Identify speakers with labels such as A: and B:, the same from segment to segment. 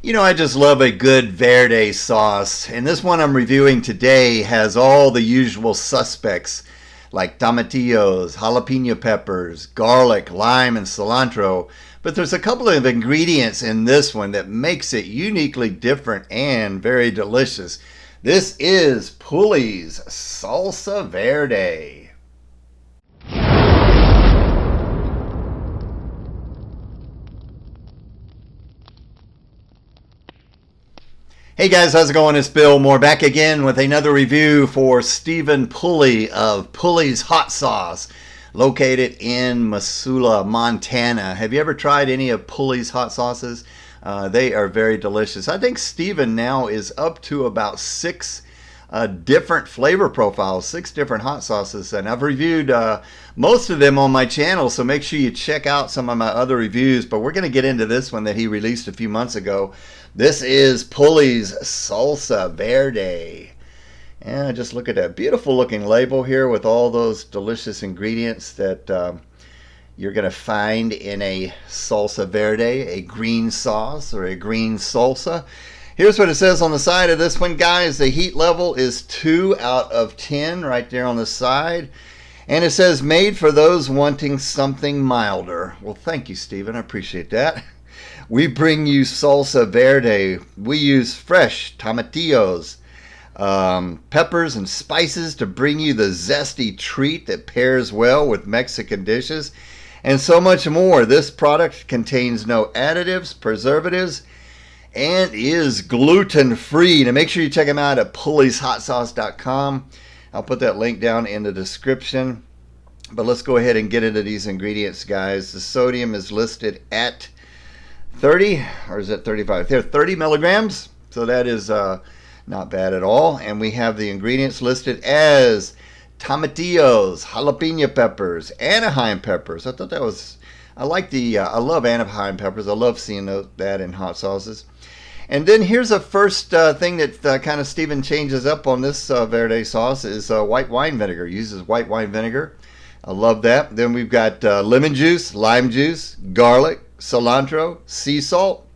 A: You know, I just love a good verde sauce, and this one I'm reviewing today has all the usual suspects like tomatillos, jalapeno peppers, garlic, lime, and cilantro, but there's a couple of ingredients in this one that makes it uniquely different and very delicious. This is Pulley's Salsa Verde. Hey guys, how's it going? It's Bill Moore back again with another review for Stephen Pulley of Pulley's Hot Sauce, located in Missoula, Montana. Have you ever tried any of Pulley's hot sauces? They are very delicious. I think Stephen now is up to about six different flavor profiles, six different hot sauces, and I've reviewed most of them on my channel, so make sure you check out some of my other reviews, but we're going to get into this one that he released a few months ago. This is Pulley's Salsa Verde. And just look at that beautiful looking label here with all those delicious ingredients that you're going to find in a salsa verde, a green sauce or a green salsa. Here's what it says on the side of this one, guys. The heat level is 2 out of 10 right there on the side. And it says made for those wanting something milder. Well, thank you, Stephen. I appreciate that. We bring you salsa verde. We use fresh tomatillos, peppers, and spices to bring you the zesty treat that pairs well with Mexican dishes, and so much more. This product contains no additives, preservatives, and is gluten-free. Now make sure you check them out at Pulley'sHotSauce.com. I'll put that link down in the description. But let's go ahead and get into these ingredients, guys. The sodium is listed at 30, or is it 35? They're 30 milligrams, so that is not bad at all. And we have the ingredients listed as tomatillos, jalapeno peppers, Anaheim peppers. I thought that was, I love Anaheim peppers. I love seeing that in hot sauces. And then here's a first thing that kind of Stephen changes up on this verde sauce is white wine vinegar. He uses white wine vinegar. I love that. Then we've got lemon juice, lime juice, garlic, cilantro, sea salt,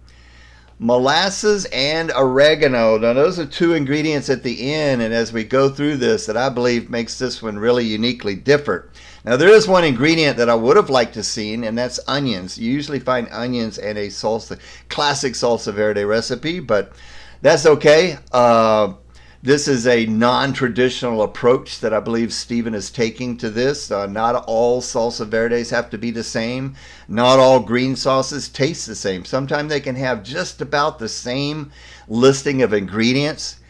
A: molasses, and oregano. Now those are two ingredients at the end, and as we go through this, that I believe makes this one really uniquely different. Now there is one ingredient that I would have liked to seen, and that's onions. You usually find onions in a salsa, classic salsa verde recipe, but that's okay. This is a non-traditional approach that I believe Stephen is taking to this. Not all salsa verdes have to be the same. Not all green sauces taste the same. Sometimes they can have just about the same listing of ingredients.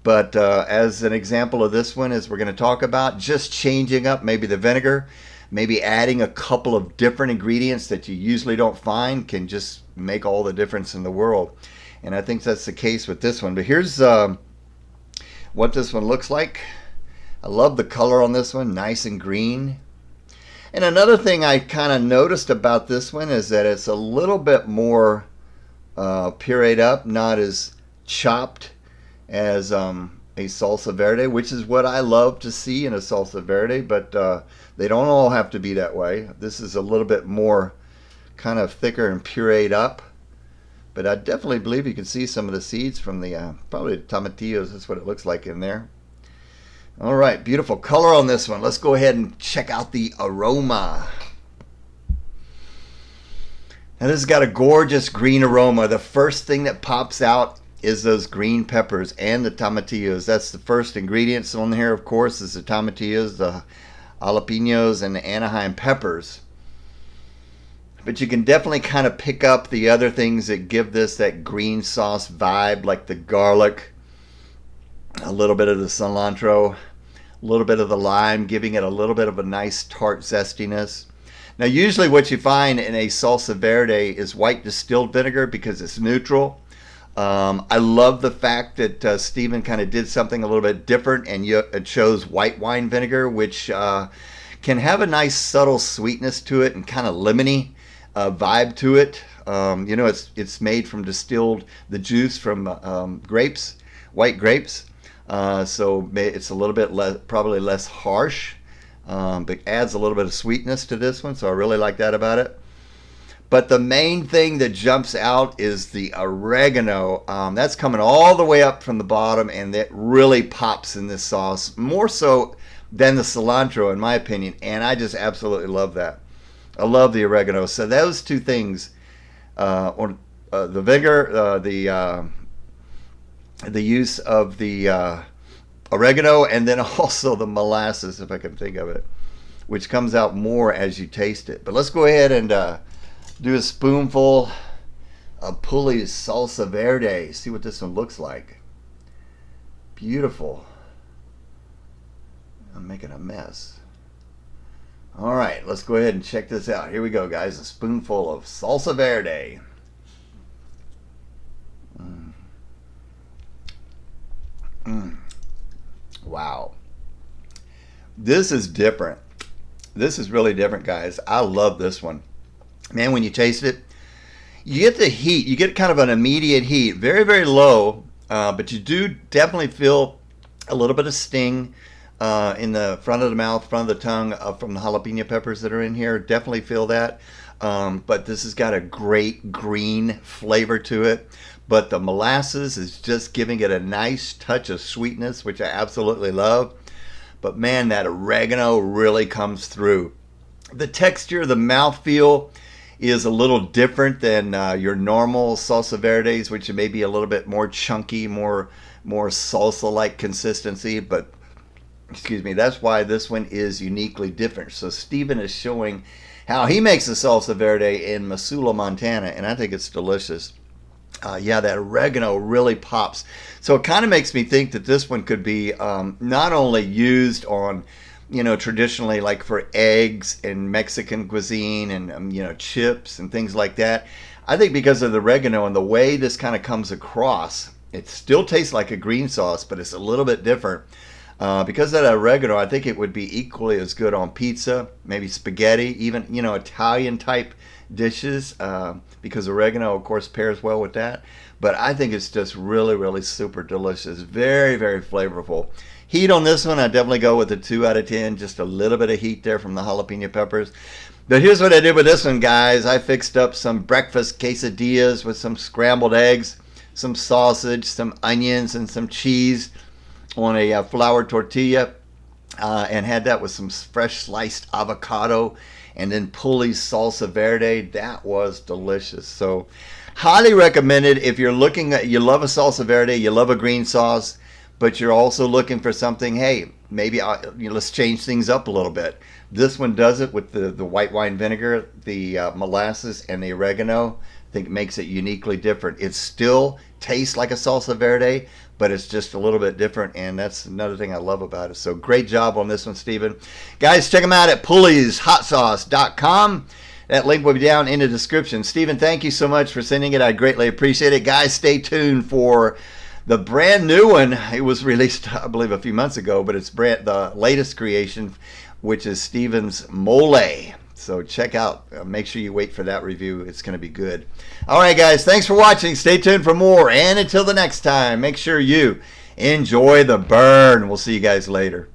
A: But as an example of this one, as we're going to talk about, just changing up maybe the vinegar, maybe adding a couple of different ingredients that you usually don't find can just make all the difference in the world. And I think that's the case with this one. But here's what this one looks like. I love the color on this one, nice and green. And another thing I kind of noticed about this one is that it's a little bit more pureed up, not as chopped as a salsa verde, which is what I love to see in a salsa verde, but they don't all have to be that way. This is a little bit more kind of thicker and pureed up. But I definitely believe you can see some of the seeds from the, probably the tomatillos. That's what it looks like in there. All right, beautiful color on this one. Let's go ahead and check out the aroma. Now this has got a gorgeous green aroma. The first thing that pops out is those green peppers and the tomatillos. That's the first ingredients on here, of course, is the tomatillos, the jalapenos, and the Anaheim peppers. But you can definitely kind of pick up the other things that give this that green sauce vibe, like the garlic, a little bit of the cilantro, a little bit of the lime, giving it a little bit of a nice tart zestiness. Now usually what you find in a salsa verde is white distilled vinegar because it's neutral. I love the fact that Stephen kind of did something a little bit different and it chose white wine vinegar, which can have a nice subtle sweetness to it and kind of lemony vibe to it. You know, it's made from distilled, the juice from grapes, white grapes. So it's a little bit less, probably less harsh, but adds a little bit of sweetness to this one. So I really like that about it. But the main thing that jumps out is the oregano. That's coming all the way up from the bottom, and that really pops in this sauce, more so than the cilantro, in my opinion. And I just absolutely love that. I love the oregano. So those two things, the vinegar, the use of the oregano, and then also the molasses, if I can think of it, which comes out more as you taste it. But let's go ahead and do a spoonful of Pulley's Salsa Verde. See what this one looks like. Beautiful. I'm making a mess. All right, let's go ahead and check this out. Here we go, guys. A spoonful of Salsa Verde. Wow. This is different. This is really different, guys. I love this one. Man, when you taste it, you get the heat. You get kind of an immediate heat. Very, very low, but you do definitely feel a little bit of sting in the front of the mouth, front of the tongue from the jalapeno peppers that are in here. Definitely feel that. But this has got a great green flavor to it. But the molasses is just giving it a nice touch of sweetness, which I absolutely love. But man, that oregano really comes through. The texture, the mouthfeel is a little different than your normal salsa verdes, which may be a little bit more chunky, more salsa-like consistency. But excuse me, that's why this one is uniquely different. So Stephen is showing how he makes a salsa verde in Missoula, Montana, and I think it's delicious. Yeah, that oregano really pops. So it kind of makes me think that this one could be not only used on, traditionally like for eggs and Mexican cuisine and, chips and things like that. I think because of the oregano and the way this kind of comes across, it still tastes like a green sauce, but it's a little bit different. Because of that oregano, I think it would be equally as good on pizza, maybe spaghetti, even, Italian type dishes, because oregano, of course, pairs well with that. But I think it's just really, really super delicious. Very, very flavorful. Heat on this one, I definitely go with a 2 out of 10. Just a little bit of heat there from the jalapeno peppers. But here's what I did with this one, guys. I fixed up some breakfast quesadillas with some scrambled eggs, some sausage, some onions, and some cheese on a flour tortilla, and had that with some fresh sliced avocado, and then Pulley's Salsa Verde. That was delicious. So highly recommended if you're looking at, you love a Salsa Verde, you love a green sauce, but you're also looking for something, hey, maybe let's change things up a little bit. This one does it with the white wine vinegar, the molasses, and the oregano. I think it makes it uniquely different. It still tastes like a Salsa Verde, but it's just a little bit different, and that's another thing I love about it. So great job on this one, Stephen. Guys, check them out at Pulley'sHotSauce.com. That link will be down in the description. Stephen, thank you so much for sending it. I greatly appreciate it. Guys, stay tuned for the brand new one. It was released, I believe, a few months ago, but it's the latest creation, which is Stephen's Mole. So check out, make sure you wait for that review. It's going to be good. All right, guys, thanks for watching. Stay tuned for more. And until the next time, make sure you enjoy the burn. We'll see you guys later.